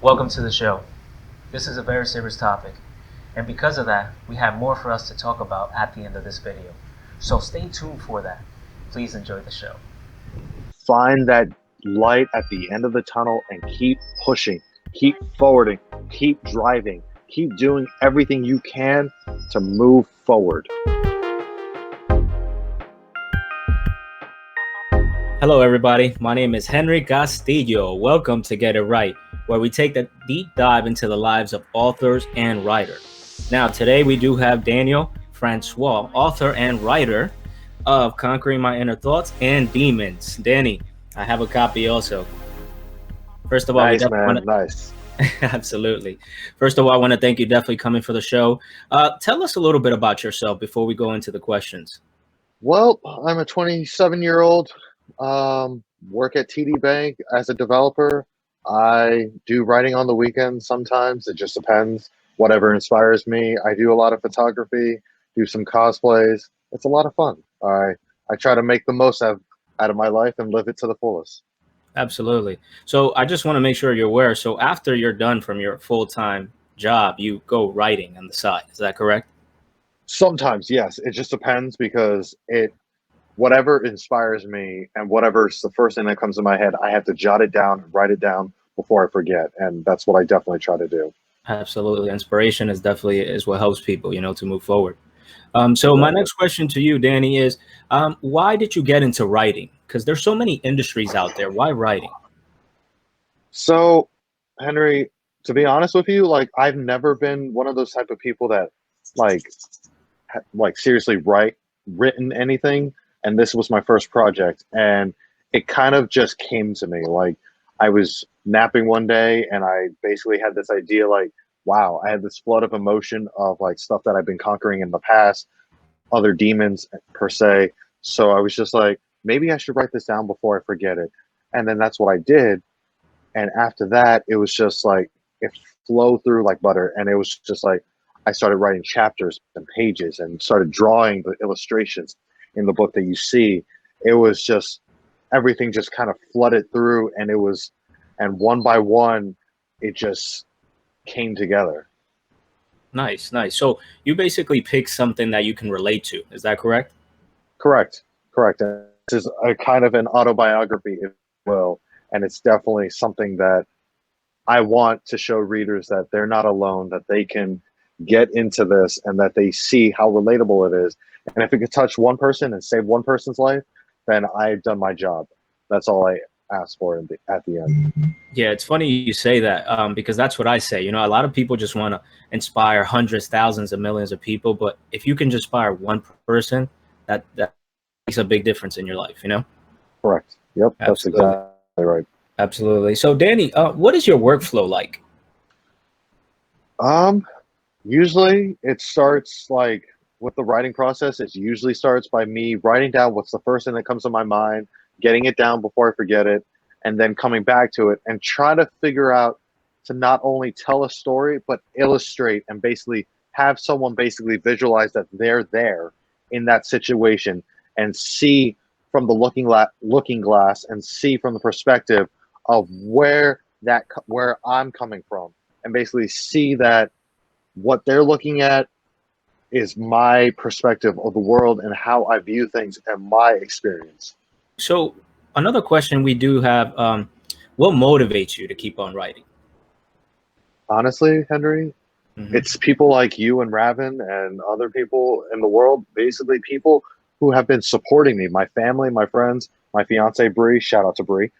Welcome to the show. This is a very serious topic, and because of that, we have more for us to talk about at the end of this video. So stay tuned for that. Please enjoy the show. Find that light at the end of the tunnel and keep pushing, keep forwarding, keep driving, keep doing everything you can to move forward. Hello, everybody. My name is Henry Castillo. Welcome to Get It Right, where we take a deep dive into the lives of authors and writers. Now, today we do have Daniel Francois, author and writer of Conquering My Inner Thoughts and Demons. Danny, I have a copy also. First of all, Nice, man. Nice. Absolutely. First of all, I want to thank you definitely coming for the show. Tell us a little bit about yourself before we go into the questions. Well, I'm a 27-year-old, work at TD Bank as a developer. I do writing on the weekends sometimes. It just depends. Whatever inspires me. I do a lot of photography, do some cosplays. It's a lot of fun. I try to make the most out of my life and live it to the fullest. Absolutely. So I just want to make sure you're aware. So after you're done from your full-time job, you go writing on the side. Is that correct? Sometimes, yes. It just depends because whatever inspires me and whatever's the first thing that comes to my head, I have to jot it down and write it down before I forget. And that's what I definitely try to do. Absolutely. Inspiration is what helps people, to move forward. So my Exactly. next question to you, Danny, is why did you get into writing? Because there's so many industries out there. Why writing? So, Henry, to be honest with you, like I've never been one of those type of people that like seriously written anything, and this was my first project, and it kind of just came to me. Like I was napping one day and I basically had this idea like, wow, I had this flood of emotion of like stuff that I've been conquering in the past, other demons per se. So I was just like, maybe I should write this down before I forget it. And then that's what I did. And after that, it was just like it flowed through like butter. And it was just like I started writing chapters and pages and started drawing the illustrations in the book that you see. It was just everything just kind of flooded through, and and one by one, it just came together. Nice, nice. So you basically pick something that you can relate to. Is that correct? Correct, correct. And this is a kind of an autobiography, if you will, and it's definitely something that I want to show readers that they're not alone, that they can get into this and that they see how relatable it is. And if it could touch one person and save one person's life, then I've done my job. That's all I ask for at the end. Yeah, it's funny you say that because that's what I say. A lot of people just want to inspire hundreds, thousands, and millions of people. But if you can just inspire one person, that makes a big difference in your life. Correct. Yep, that's Absolutely. exactly right. Absolutely. So, Danny, what is your workflow like? Um, Usually it starts like with the writing process. It usually starts by me writing down what's the first thing that comes to my mind, getting it down before I forget it, and then coming back to it and try to figure out to not only tell a story but illustrate and basically have someone basically visualize that they're there in that situation and see from the looking glass and see from the perspective of where I'm coming from, and basically see that what they're looking at is my perspective of the world and how I view things and my experience. So, another question we do have: what motivates you to keep on writing? Honestly, Henry, Hmm. it's people like you and Raven and other people in the world, basically people who have been supporting me, my family, my friends, my fiance Bree. Shout out to Bree.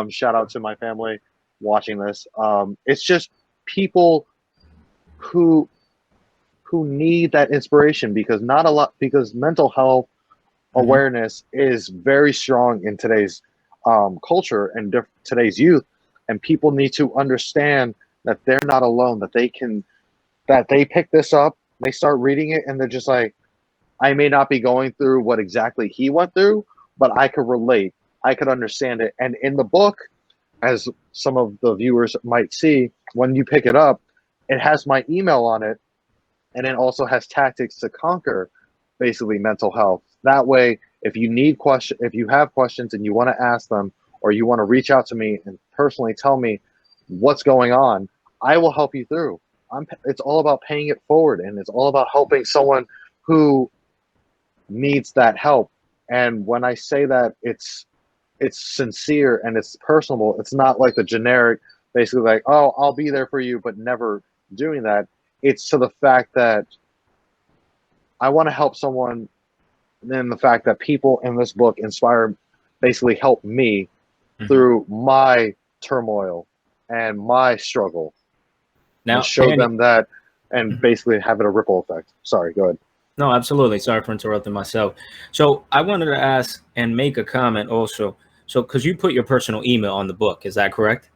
Shout out to my family watching this. It's just people who need that inspiration because not a lot because mental health Hmm. awareness is very strong in today's culture and today's youth, and people need to understand that they're not alone. That they pick this up, they start reading it, and they're just like, I may not be going through what exactly he went through, but I could relate. I could understand it. And in the book, as some of the viewers might see, when you pick it up, it has my email on it, and it also has tactics to conquer basically mental health. That way, if you have questions and you want to ask them, or you want to reach out to me and personally tell me what's going on, I will help you through. It's all about paying it forward, and it's all about helping someone who needs that help. And when I say that, it's sincere and it's personable. It's not like the generic, basically like, oh, I'll be there for you, but never doing that. It's to the fact that I want to help someone, and the fact that people in this book inspire, basically help me Hmm. through my turmoil and my struggle, and Now, show Danny. them that, and Mhm. basically have it a ripple effect. Sorry, go ahead. No, absolutely. Sorry for interrupting myself. So I wanted to ask and make a comment also. So, because you put your personal email on the book, is that correct?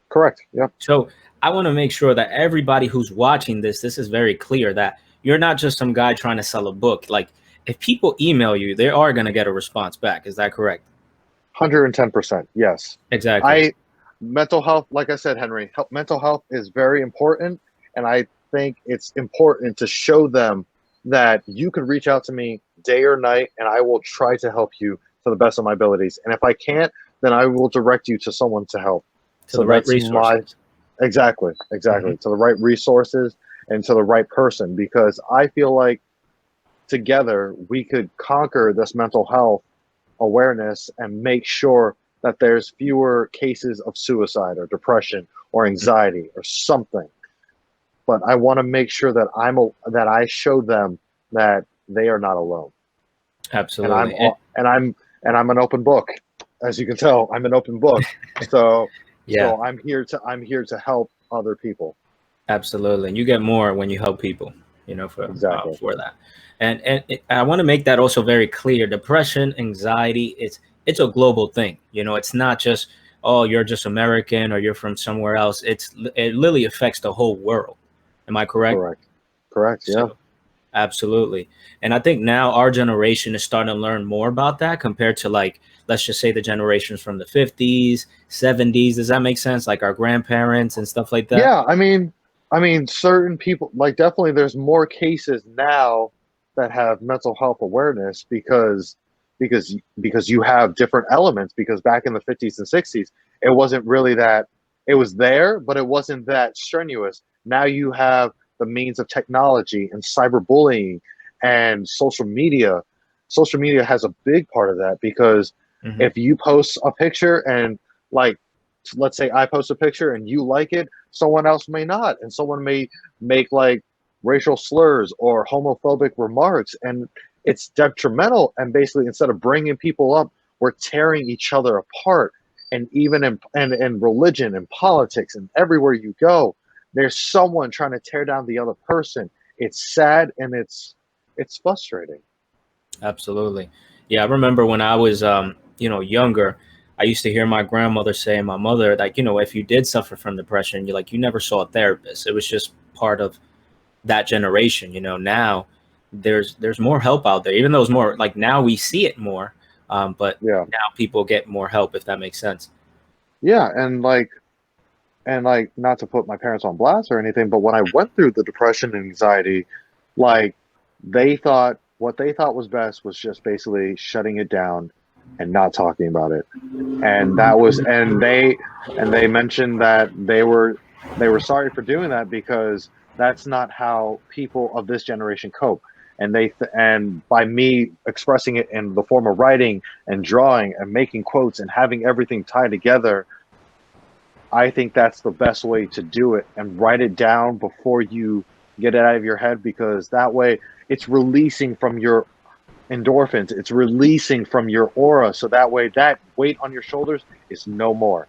Correct. Yep. So I want to make sure that everybody who's watching this is very clear that you're not just some guy trying to sell a book. Like, if people email you, they are going to get a response back. Is that correct? 110%. Yes. Exactly. I Mental health, like I said, Henry, mental health is very important, and I think it's important to show them that you could reach out to me day or night, and I will try to help you to the best of my abilities. And if I can't, then I will direct you to someone to help. To So the right that's my resources. exactly, Hmm. exactly, to the right resources and to the right person, because I feel like together we could conquer this mental health awareness and make sure that there's fewer cases of suicide or depression or anxiety or something. But I want to make sure that that I show them that they are not alone. And Absolutely. And I'm an open book. As you can tell, I'm an open book. So yeah, I'm here to help other people. absolutely. And you get more when you help people, Exactly. for that. And I want to make that also very clear. Depression, anxiety, it's a global thing. It's not just, oh, you're just American or you're from somewhere else. It literally affects the whole world. Am I correct? Correct. Correct. Yeah. So absolutely. And I think now our generation is starting to learn more about that compared to, like, let's just say the generations from the 50s, 70s. Does that make sense? Like our grandparents and stuff like that? Yeah, I mean, certain people, like, definitely there's more cases now that have mental health awareness, because you have different elements, because back in the 50s and 60s, it wasn't really that. It was there, but it wasn't that strenuous. Now you have the means of technology and cyberbullying and social media. Social media has a big part of that, because Hmm. if you post a picture and, like, let's say I post a picture and you like it, someone else may not, and someone may make, like, racial slurs or homophobic remarks, and it's detrimental. And basically, instead of bringing people up, we're tearing each other apart. And even in religion and politics and everywhere you go, there's someone trying to tear down the other person. It's sad, and it's frustrating. Absolutely. Yeah, I remember when I was, younger, I used to hear my grandmother say and my mother, like, if you did suffer from depression, you never saw a therapist. It was just part of that generation. Now there's more help out there, even though it's more like now we see it more. But Yeah. now people get more help, if that makes sense. Yeah, and like, not to put my parents on blast or anything, but when I went through the depression and anxiety, like, what they thought was best was just basically shutting it down and not talking about it. And that was and they mentioned that they were sorry for doing that, because that's not how people of this generation cope. And by me expressing it in the form of writing and drawing and making quotes and having everything tied together, I think that's the best way to do it, and write it down before you get it out of your head, because that way it's releasing from your endorphins, it's releasing from your aura, so that way that weight on your shoulders is no more.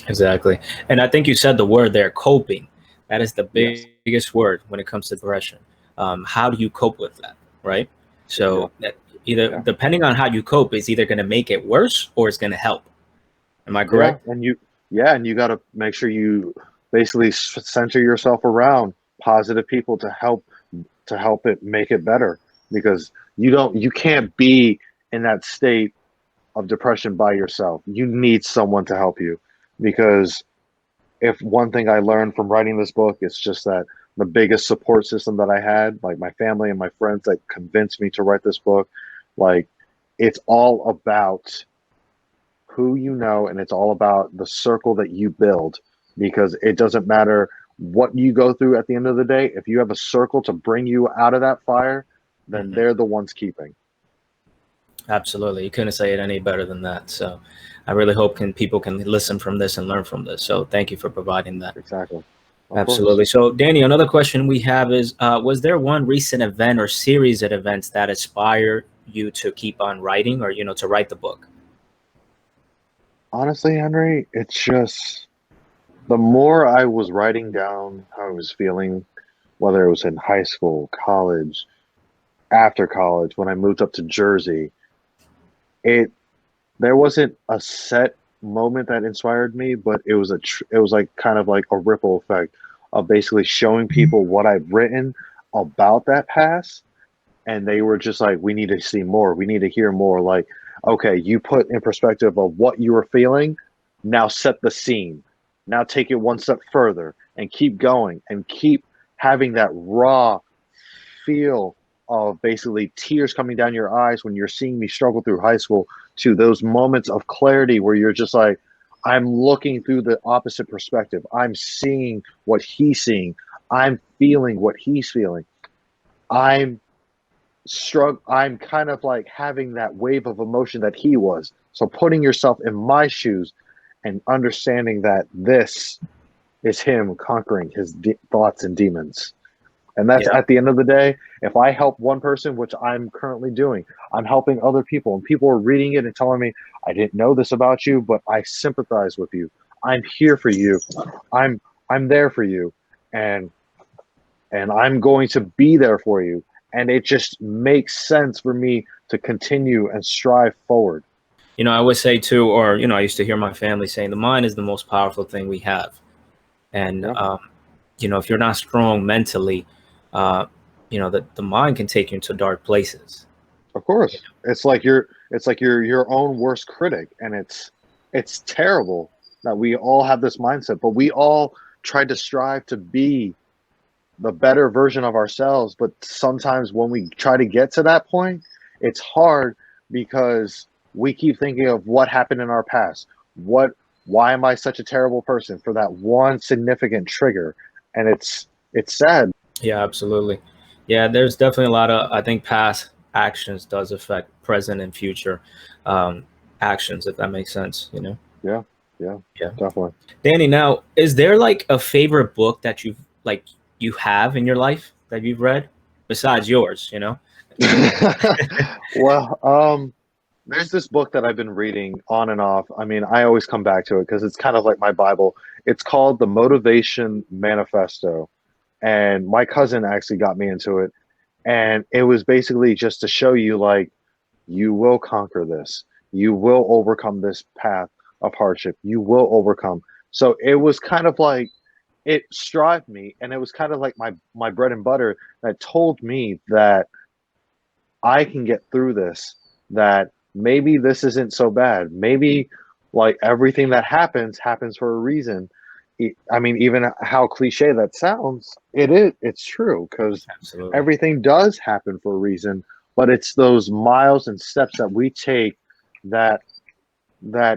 Exactly. And I think you said the word there, coping. That is the Yes. biggest word when it comes to depression. How do you cope with that? Right. Yeah. So that either Yeah. depending on how you cope is either going to make it worse or it's going to help. Am I Yeah. correct? And you got to make sure you basically center yourself around positive people to help it make it better, because you can't be in that state of depression by yourself. You need someone to help you, because if one thing I learned from writing this book, it's just that the biggest support system that I had, like my family and my friends that convinced me to write this book, like, it's all about who you know, and it's all about the circle that you build. because it doesn't matter what you go through at the end of the day. If you have a circle to bring you out of that fire, then Mhm. they're the ones keeping. Absolutely. You couldn't say it any better than that. So I really hope people can listen from this and learn from this. So thank you for providing that. Exactly. Of course. Absolutely. So, Danny, another question we have is, was there one recent event or series of events that inspired you to keep on writing, or, to write the book? Honestly, Henry, it's just the more I was writing down how I was feeling, whether it was in high school, college, after college, when I moved up to Jersey, it there wasn't a set moment that inspired me, but it was like kind of like a ripple effect of basically showing people what I've written about that past, and they were just like, we need to see more, we need to hear more. Like, okay, you put in perspective of what you were feeling, now set the scene, now take it one step further and keep going and keep having that raw feel of basically tears coming down your eyes when you're seeing me struggle through high school, to those moments of clarity where you're just like, I'm looking through the opposite perspective, I'm seeing what he's seeing, I'm feeling what he's feeling, I'm I'm kind of like having that wave of emotion that he was. So putting yourself in my shoes and understanding that this is him conquering his thoughts and demons. And that's, Yeah. at the end of the day, if I help one person, which I'm currently doing, I'm helping other people, and people are reading it and telling me, I didn't know this about you, but I sympathize with you. I'm here for you. I'm I'm there for you. And I'm going to be there for you. And it just makes sense for me to continue and strive forward. I would say too, or, I used to hear my family saying the mind is the most powerful thing we have. And, Yeah, if you're not strong mentally, uh, the mind can take you into dark places. of course. It's like you're your own worst critic, and it's terrible that we all have this mindset, but we all try to strive to be the better version of ourselves. But sometimes when we try to get to that point, it's hard because we keep thinking of what happened in our past. What Why am I such a terrible person for that one significant trigger? And it's sad. Yeah, absolutely. Yeah, there's definitely a lot of, I think past actions does affect present and future um, actions, if that makes sense. Yeah, yeah, Yeah. definitely. Danny, now, is there like a favorite book that you have in your life that you've read besides yours? Well, there's this book that I've been reading on and off. I mean, I always come back to it because it's kind of like my Bible. It's called The Motivation Manifesto. And my cousin actually got me into it. And it was basically just to show you, like, you will conquer this. You will overcome this path of hardship. You will overcome. So it was kind of like, it strived me, and it was kind of like my bread and butter that told me that I can get through this, that maybe this isn't so bad. Maybe, like, everything that happens for a reason. I mean, even how cliche that sounds, it's true, because Absolutely. everything does happen for a reason, but it's those miles and steps that we take, that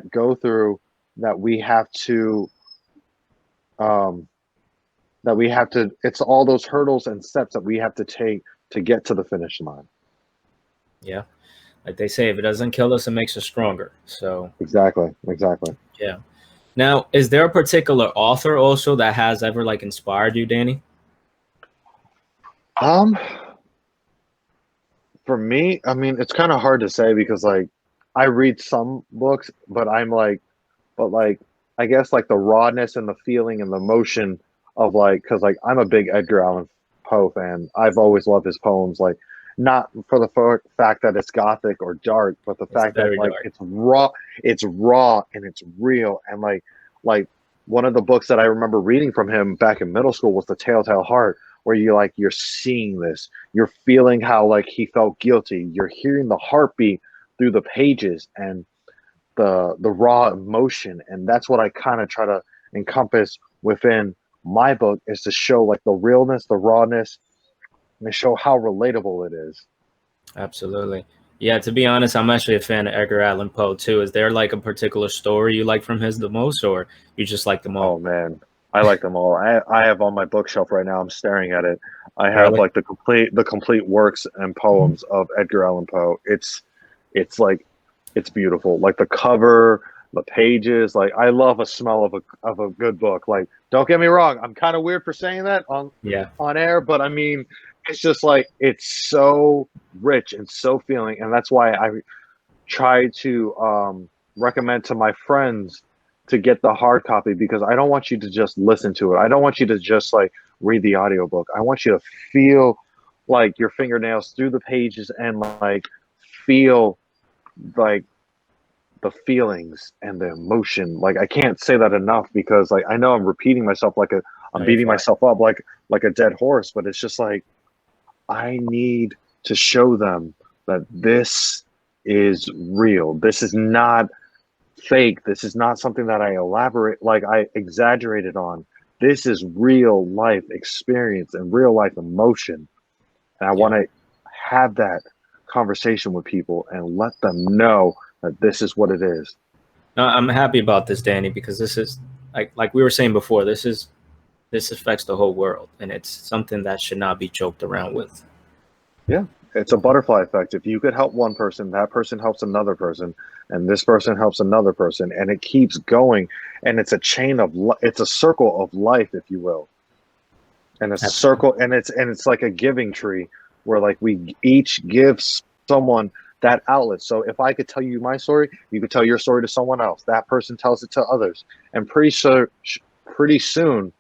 go through, that we have to um it's all those hurdles and steps that we have to take to get to the finish line. Yeah. Like they say, if it doesn't kill us, it makes us stronger. So, Exactly, exactly. yeah. Now, is there a particular author also that has ever like inspired you, Danny? Um, for me, I mean, it's kind of hard to say because, like, I read some books, but like, I guess, like, the rawness and the feeling and the emotion of, like, because, like, I'm a big Edgar Allan Poe fan. I've always loved his poems, like, not for the fact that it's gothic or dark, but the It's fact that, very like, dark. it's raw and it's real. And, like one of the books that I remember reading from him back in middle school was The Telltale Heart, where you're seeing this, you're feeling how, like, he felt guilty, you're hearing the heartbeat through the pages, and the raw emotion. And that's what I kind of try to encompass within my book, is to show, like, the realness, the rawness, and to show how relatable it is. Absolutely. Yeah, to be honest, I'm actually a fan of Edgar Allan Poe too. Is there like a particular story you like from his the most, or you just like them all? Oh man, I like them all. I have on my bookshelf right now. I'm staring at it. I have Really? like the complete works and poems of Edgar Allan Poe. It's like it's beautiful. Like the cover, the pages. Like I love a smell of a good book. Like don't get me wrong, I'm kind of weird for saying that Yeah. on air, but I mean it's just like it's so rich and so feeling, and that's why I try to recommend to my friends to get the hard copy because I don't want you to just listen to it. I don't want you to just like read the audiobook. I want you to feel like your fingernails through the pages and like feel like the feelings and the emotion. Like I can't say that enough because like I know I'm repeating myself like I'm No, you're beating fine. myself up like a dead horse, but it's just like I need to show them that this is real. This is not fake. This is not something that I elaborate, like I exaggerated on. This is real life experience and real life emotion. And I Yeah. want to have that conversation with people and let them know that this is what it is. No, I'm happy about this, Danny, because this is like we were saying before. This affects the whole world, and it's something that should not be joked around with. Yeah. It's a butterfly effect. If you could help one person, that person helps another person, and this person helps another person, and it keeps going. And it's a chain of, it's a circle of life, if you will. And a Absolutely. circle, and it's like a giving tree where like we each give someone that outlet. So if I could tell you my story, you could tell your story to someone else. That person tells it to others, and pretty soon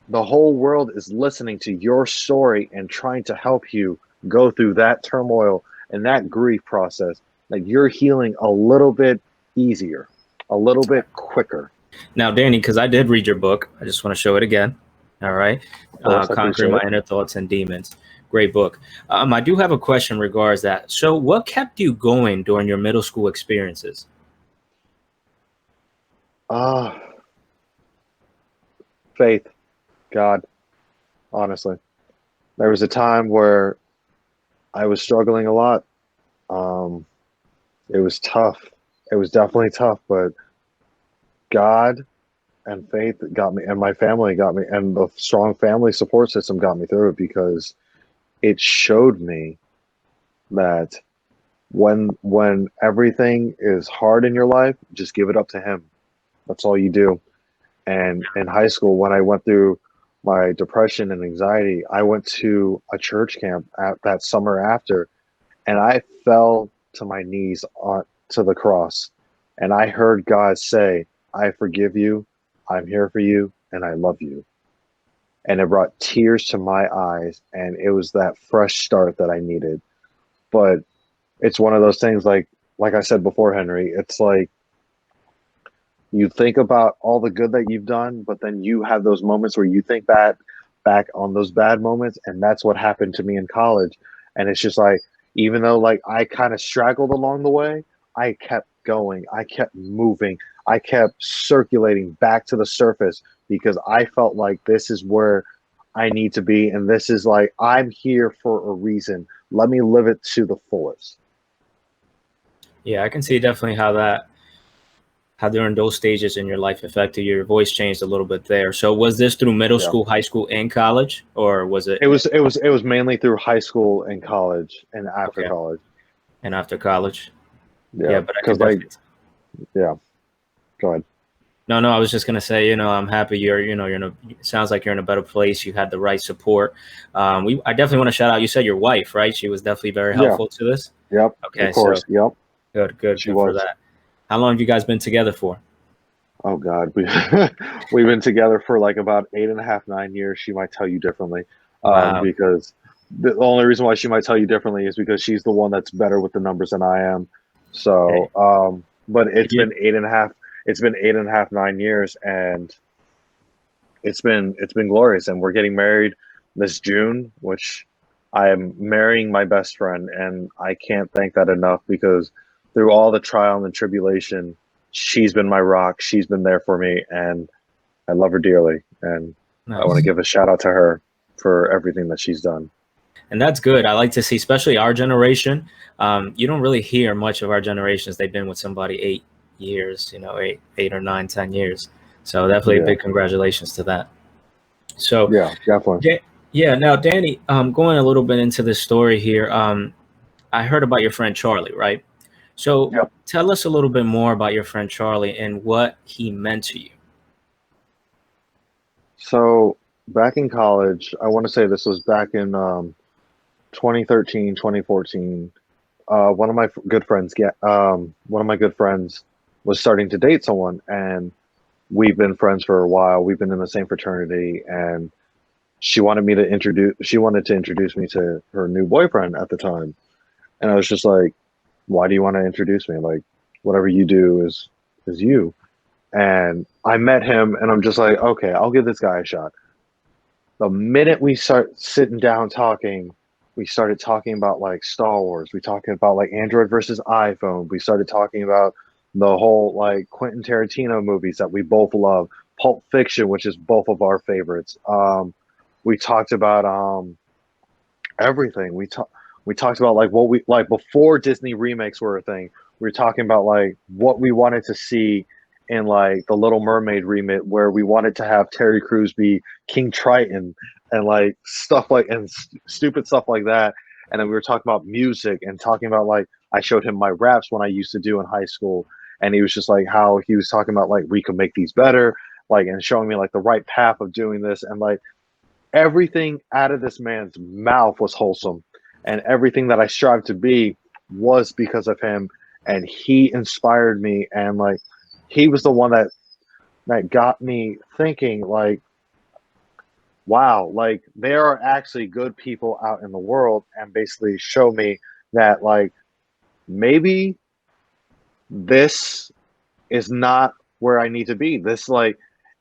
the whole world is listening to your story and trying to help you go through that turmoil and that grief process. Like you're healing a little bit easier, a little bit quicker. Now, Danny, because I did read your book, I just want to show it again. All right. Of course, I Conquering appreciate My it. Inner Thoughts and Demons. Great book. I do have a question regards that. So, what kept you going during your middle school experiences? Ah, faith, God, honestly. There was a time where I was struggling a lot. Um, it was tough. It was definitely tough, but God and faith got me, and my family got me, and the strong family support system got me through it because it showed me that when everything is hard in your life, just give it up to Him. That's all you do. And in high school, when I went through my depression and anxiety, I went to a church camp at that summer after, and I fell to my knees on to the cross, and I heard God say, "I forgive you, I'm here for you, and I love you." And it brought tears to my eyes, and it was that fresh start that I needed. But it's one of those things like I said before, Henry, it's like you think about all the good that you've done, but then you have those moments where you think back on those bad moments, and that's what happened to me in college. And it's just like even though like I kind of straggled along the way, I kept going, I kept moving, I kept circulating back to the surface because I felt like this is where I need to be, and this is like I'm here for a reason. Let me live it to the fullest. Yeah, I can see definitely how during those stages in your life affected you. Your voice changed a little bit there. So, was this through middle Yeah. school, high school, and college, or was it It was mainly through high school and college and after okay? college. And after college? Yeah, Yeah, but I could because like definitely. yeah, go ahead. No, no, I was just gonna say, I'm happy you're in a. It sounds like you're in a better place. You had the right support. I definitely want to shout out. You said your wife, right? She was definitely very Yeah, helpful to this. yep, of Okay, so course, yep. good, good, She good for was. that. How long have you guys been together for? Oh God, we we've been together for like about 8.5, 9 years. She might tell you differently, Wow. because the only reason why she might tell you differently is because she's the one that's better with the numbers than I am. So, Hey, but if you, it's been 8.5, 9 years, and it's been glorious, and we're getting married this June, which I am marrying my best friend, and I can't thank that enough because through all the trial and tribulation, she's been my rock. She's been there for me, and I love her dearly. And I want to nice. give a shout out to her for everything that she's done. And that's good. I like to see, especially our generation. You don't really hear much of our generations. They've been with somebody 8 years, 8 or 9, 10 years. So definitely a Yeah. big congratulations to that. So Yeah, definitely. yeah, now Danny, going a little bit into the story here. I heard about your friend Charlie, right? So Yeah. tell us a little bit more about your friend Charlie and what he meant to you. So back in college, I want to say this was back in 2013, 2014. One of my good friends one of my good friends was starting to date someone, and we've been friends for a while. We've been in the same fraternity, and she wanted to introduce me to her new boyfriend at the time. And I was just like, why do you want to introduce me? Like, whatever you do is you. And I met him, and I'm just like, okay, I'll give this guy a shot. The minute we start sitting down talking, we started talking about like Star Wars. We talking about like Android versus iPhone. We started talking about the whole like Quentin Tarantino movies that we both love. Pulp Fiction, which is both of our favorites. We talked about everything. We talked about like what we like before Disney remakes were a thing. We were talking about like what we wanted to see in like the Little Mermaid remake, where we wanted to have Terry Crews be King Triton and like stuff like and stupid stuff like that. And then we were talking about music and talking about like I showed him my raps when I used to do in high school, and he was just like how he was talking about like we could make these better, like and showing me like the right path of doing this, and like everything out of this man's mouth was wholesome, and everything that I strive to be was because of him. And he inspired me, and like he was the one that got me thinking like, wow, like there are actually good people out in the world, and basically show me that like maybe this is not where I need to be. This like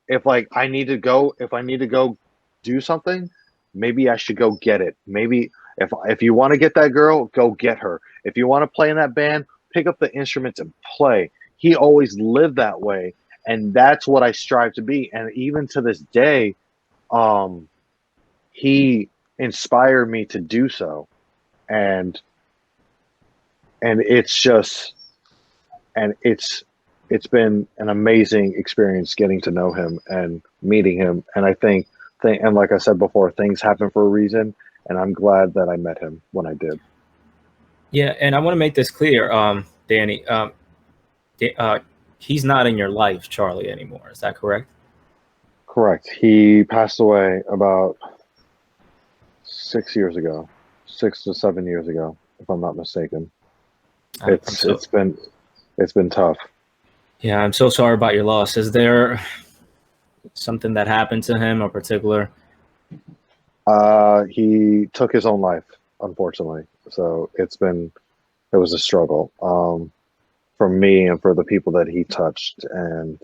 if I need to go do something, maybe I should go get it. Maybe if you want to get that girl, go get her. If you want to play in that band, pick up the instruments and play. He always lived that way, and that's what I strive to be. And even to this day, um, he inspired me to do so. And and it's just and it's been an amazing experience getting to know him and meeting him. And I think and like I said before, things happen for a reason, and I'm glad that I met him when I did. Yeah, and I want to make this clear, Danny. Uh, he's not in your life, Charlie, anymore. Is that correct? Correct. He passed away about 6 years ago, 6 to 7 years ago, if I'm not mistaken. I'm It's so it's been it's been tough. yeah, I'm so sorry about your loss. Is there something that happened to him in particular? He took his own life, unfortunately. So it was a struggle, for me and for the people that he touched. And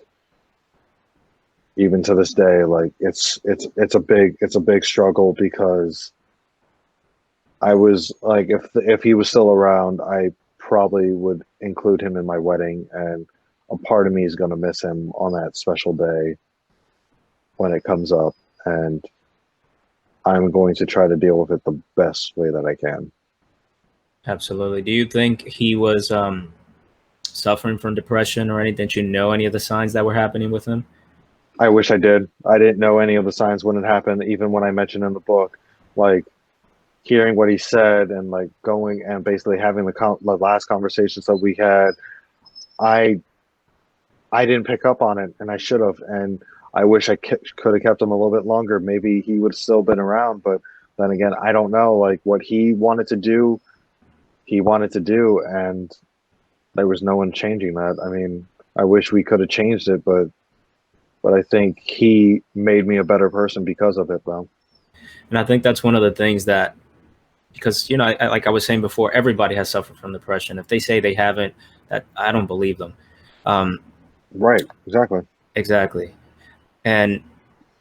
even to this day, like it's a big struggle, because I was like, if he was still around, I probably would include him in my wedding, and a part of me is going to miss him on that special day when it comes up, and I'm going to try to deal with it the best way that I can. Absolutely. Do you think he was suffering from depression or anything? Did you know any of the signs that were happening with him? I wish I did. I didn't know any of the signs when it happened, even when I mentioned in the book, like hearing what he said and like going and basically having the last conversations that we had. I I didn't pick up on it, and I should have. And I wish could have kept him a little bit longer. Maybe he would have still been around. But then again, I don't know. Like what he wanted to do, he wanted to do, and there was no one changing that. I mean, I wish we could have changed it, but I think he made me a better person because of it, though. And I think that's one of the things that, because like I was saying before, everybody has suffered from depression. If they say they haven't, that I don't believe them. Um, Right? Exactly. exactly. And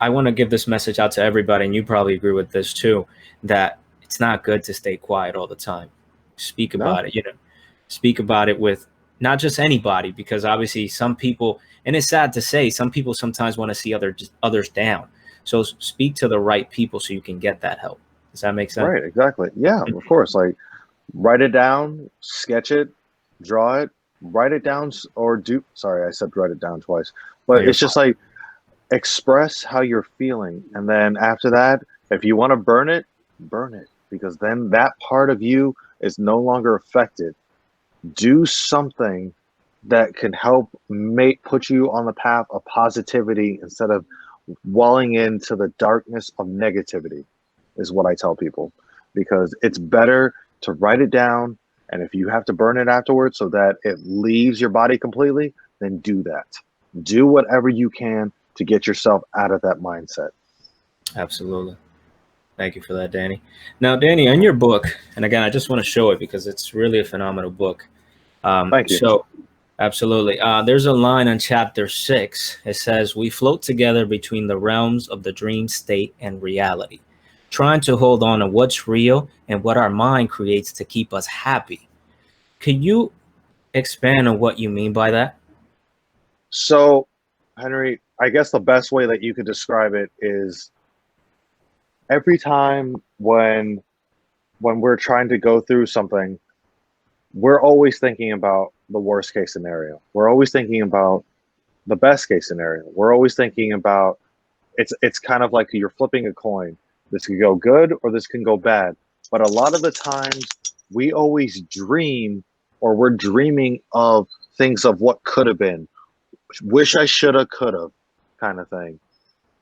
I want to give this message out to everybody, and you probably agree with this too, that it's not good to stay quiet all the time. Speak No. about it. Speak about it with not just anybody, because obviously some people, and it's sad to say, some people sometimes want to see others down. So speak to the right people so you can get that help. Does that make sense? Right. Exactly. Yeah. Of course. Like write it down, sketch it, draw it, write it down, or do. Sorry, I said write it down twice. Oh, But you're it's fine. just like express how you're feeling. And then after that, if you want to burn it, because then that part of you is no longer affected. Do something that can help make put you on the path of positivity instead of walling into the darkness of negativity, is what I tell people, because it's better to write it down, and if you have to burn it afterwards so that it leaves your body completely, then do that. Do whatever you can to get yourself out of that mindset. Absolutely. Thank you for that, Danny. Now, Danny, in your book, and again, I just want to show it because it's really a phenomenal book. Thank you. So, absolutely. There's a line on chapter 6. It says, "We float together between the realms of the dream state and reality, trying to hold on to what's real and what our mind creates to keep us happy." Could you expand on what you mean by that? So, Henry, I guess the best way that you could describe it is every time when we're trying to go through something, we're always thinking about the worst case scenario. We're always thinking about the best case scenario. We're always thinking about it's kind of like you're flipping a coin. This could go good or this can go bad. But a lot of the times we always dream, or we're dreaming of things of what could have been. Wish I shoulda, coulda kind of thing.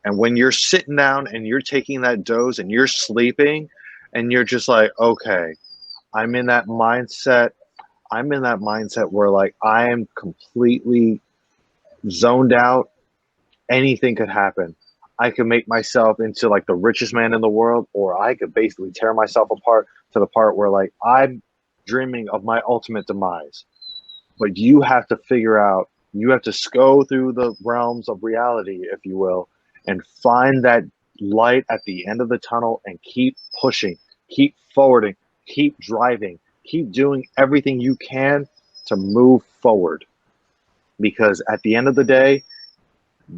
And when you're sitting down and you're taking that dose and you're sleeping and you're just like, okay, I'm in that mindset. I'm in that mindset where like I am completely zoned out. Anything could happen. I could make myself into like the richest man in the world, or I could basically tear myself apart to the part where like I'm dreaming of my ultimate demise. But you have to figure out, you have to go through the realms of reality, if you will, and find that light at the end of the tunnel and keep pushing, keep forwarding, keep driving, keep doing everything you can to move forward. Because at the end of the day,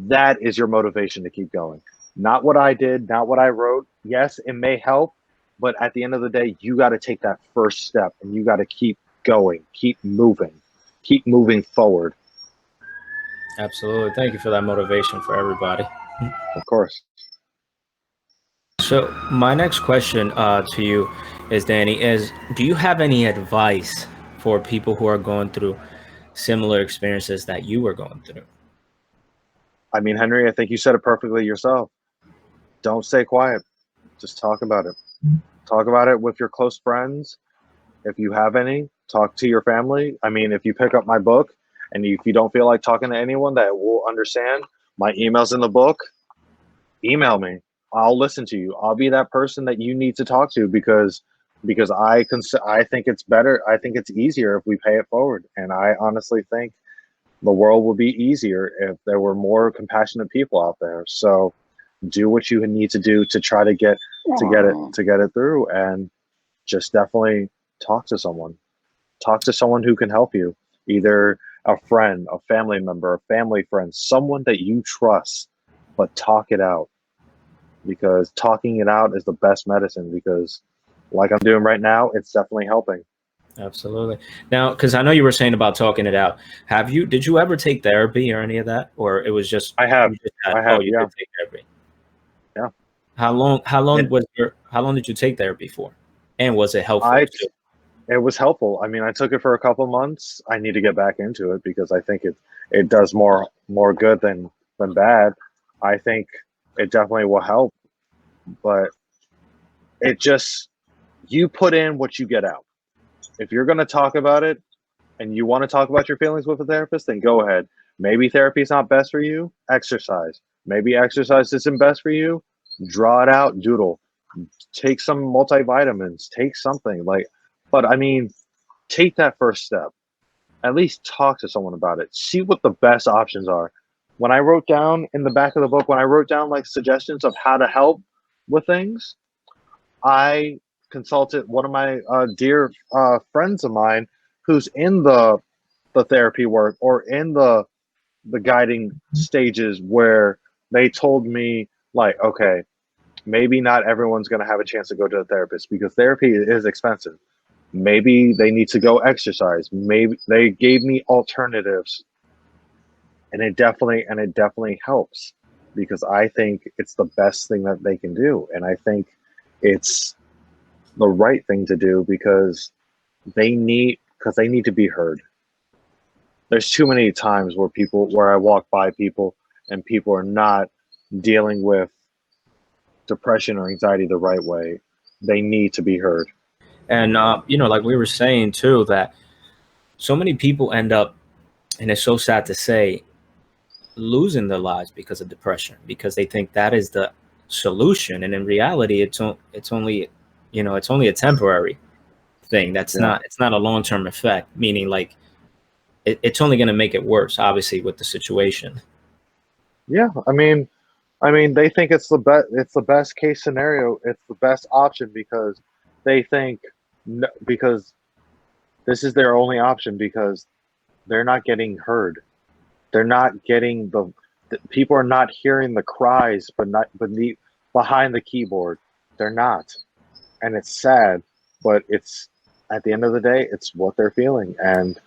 that is your motivation to keep going. Not what I did, not what I wrote. Yes, it may help, but at the end of the day, you got to take that first step and you got to keep going, keep moving forward. Absolutely. Thank you for that motivation for everybody. Of course. So, my next question to you is, Danny, is do you have any advice for people who are going through similar experiences that you were going through? I mean, Henry, I think you said it perfectly yourself. Don't stay quiet. Just talk about it. Talk about it with your close friends. If you have any, talk to your family. I mean, if you pick up my book and if you don't feel like talking to anyone that will understand, my email's in the book. Email me. I'll listen to you. I'll be that person that you need to talk to because I think it's better. I think it's easier if we pay it forward. And I honestly think the world would be easier if there were more compassionate people out there. So do what you need to do to try to get it through, and just definitely talk to someone. Talk to someone who can help you, either a friend, a family member, a family friend, someone that you trust, but talk it out, because talking it out is the best medicine, because like I'm doing right now, it's definitely helping. Absolutely. Now, because I know you were saying about talking it out, did you ever take therapy or any of that, or it was just I have, you just had? I Oh, have, you yeah, did take therapy. yeah. How long? How long It, was your? How long did you take therapy for? And was it helpful I too? it was helpful. I mean, I took it for a couple months. I need to get back into it because I think it does more good than bad. I think it definitely will help, but it just, you put in what you get out. If you're going to talk about it and you want to talk about your feelings with a therapist, then go ahead. Maybe therapy is not best for you. Exercise. Maybe exercise isn't best for you. Draw it out. Doodle. Take some multivitamins. Take something like. But I mean, take that first step. At least talk to someone about it. See what the best options are. When I wrote down in the back of the book, when I wrote down like suggestions of how to help with things, I consulted one of my dear friends of mine who's in the therapy work, or in the guiding stages, where they told me like, okay, maybe not everyone's going to have a chance to go to a therapist because therapy is expensive. Maybe they need to go exercise. Maybe they gave me alternatives, and it definitely helps. because I think it's the best thing that they can do. And I think it's the right thing to do because they need to be heard. There's too many times where I walk by people and people are not dealing with depression or anxiety the right way. They need to be heard. And like we were saying too, that so many people end up, and it's so sad to say, losing their lives because of depression, because they think that is the solution, and in reality, it's only, it's only a temporary thing. Yeah. It's not a long term effect. Meaning, like, it's only going to make it worse, obviously, with the situation. Yeah. I mean, they think it's the best case scenario. It's the best option because they think because this is their only option because they're not getting heard. They're not getting the people are not hearing the cries, but not behind the keyboard. They're not, and it's sad, but it's at the end of the day, it's what they're feeling, and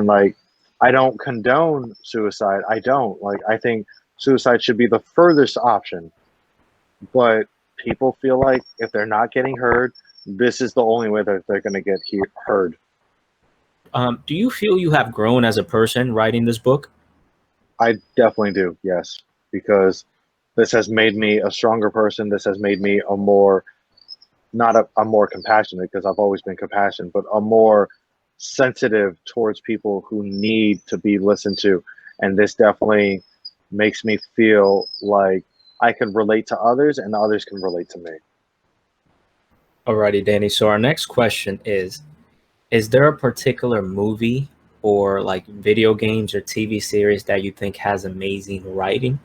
like I don't condone suicide. I don't like. I think suicide should be the furthest option, but people feel like if they're not getting heard, this is the only way that they're going to get heard. Do you feel you have grown as a person writing this book? I definitely do, yes, because this has made me a stronger person. This has made me a more not a more compassionate because I've always been compassionate, but a more sensitive towards people who need to be listened to. And this definitely makes me feel like I can relate to others and others can relate to me. Alrighty, Danny. So our next question is there a particular movie or like video games or TV series that you think has amazing writing?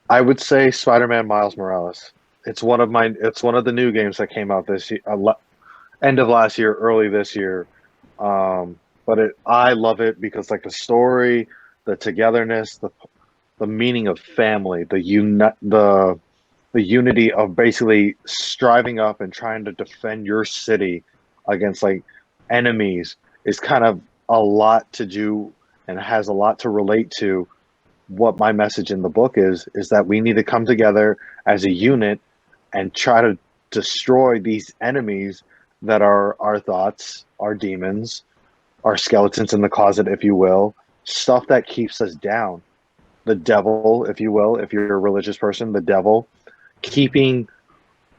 I would say Spider-Man Miles Morales. It's one of the new games that came out this year, end of last year, early this year. But I love it because like the story, the togetherness, the meaning of family, the unity of basically striving up and trying to defend your city against like enemies is kind of a lot to do and has a lot to relate to what my message in the book is that we need to come together as a unit and try to destroy these enemies that are our thoughts, our demons, our skeletons in the closet, if you will, stuff that keeps us down. The devil, if you will, if you're a religious person, the devil, keeping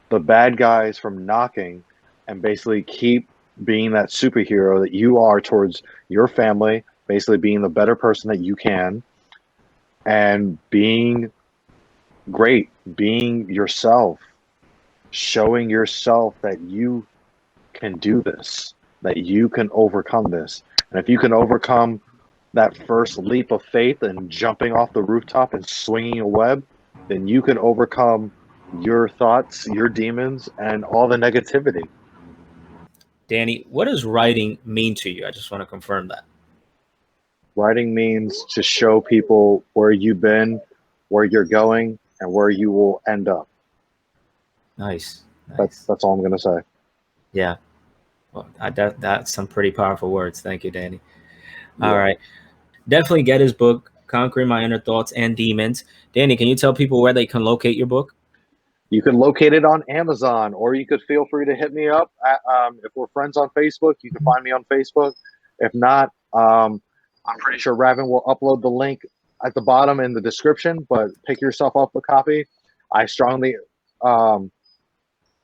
the bad guys from knocking and basically keep being that superhero that you are towards your family, basically being the better person that you can and being great, being yourself, showing yourself that you can do this, that you can overcome this. And if you can overcome that first leap of faith and jumping off the rooftop and swinging a web, then you can overcome your thoughts, your demons, and all the negativity. Danny, what does writing mean to you? I just want to confirm that. Writing means to show people where you've been, where you're going, and where you will end up. Nice, That's nice. that's all I'm gonna say. Yeah, well, that's some pretty powerful words. Thank you, Danny. All Yeah. right, definitely get his book, Conquering My Inner Thoughts and Demons. Danny, can you tell people where they can locate your book? You can locate it on Amazon, or you could feel free to hit me up. If we're friends on Facebook, you can find me on Facebook. If not, I'm pretty sure Raven will upload the link at the bottom in the description, but pick yourself up a copy. I strongly um,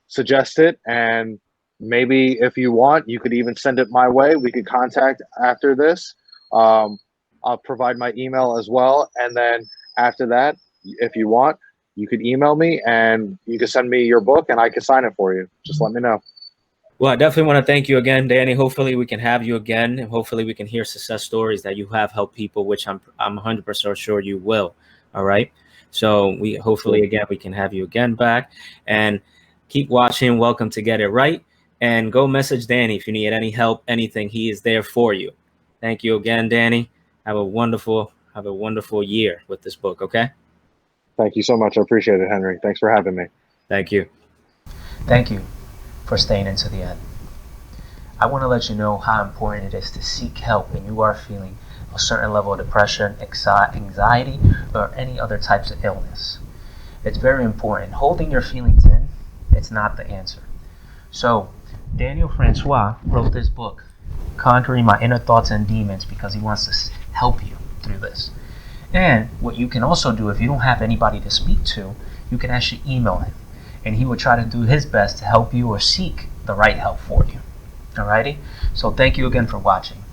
suggest it. And maybe if you want, you could even send it my way. We could contact after this. Um, I'll provide my email as well. And then after that, if you want, you could email me and you can send me your book and I can sign it for you. Just let me know. Well, I definitely want to thank you again, Danny. Hopefully, we can have you again, and hopefully, we can hear success stories that you have helped people, which I'm 100% sure you will. All right. So we hopefully Sure. again we can have you again back, and keep watching. Welcome to Get It Right, and go message Danny if you need any help, anything. He is there for you. Thank you again, Danny. Have a wonderful year with this book. Okay. Thank you so much. I appreciate it, Henry. Thanks for having me. Thank you. Thank you for staying into the end. I want to let you know how important it is to seek help when you are feeling a certain level of depression, anxiety, or any other types of illness. It's very important. Holding your feelings in, it's not the answer. So, Daniel Francois wrote this book, Conquering My Inner Thoughts and Demons, because he wants to help you through this. And what you can also do, if you don't have anybody to speak to, you can actually email him. And he will try to do his best to help you or seek the right help for you. Alrighty? So thank you again for watching.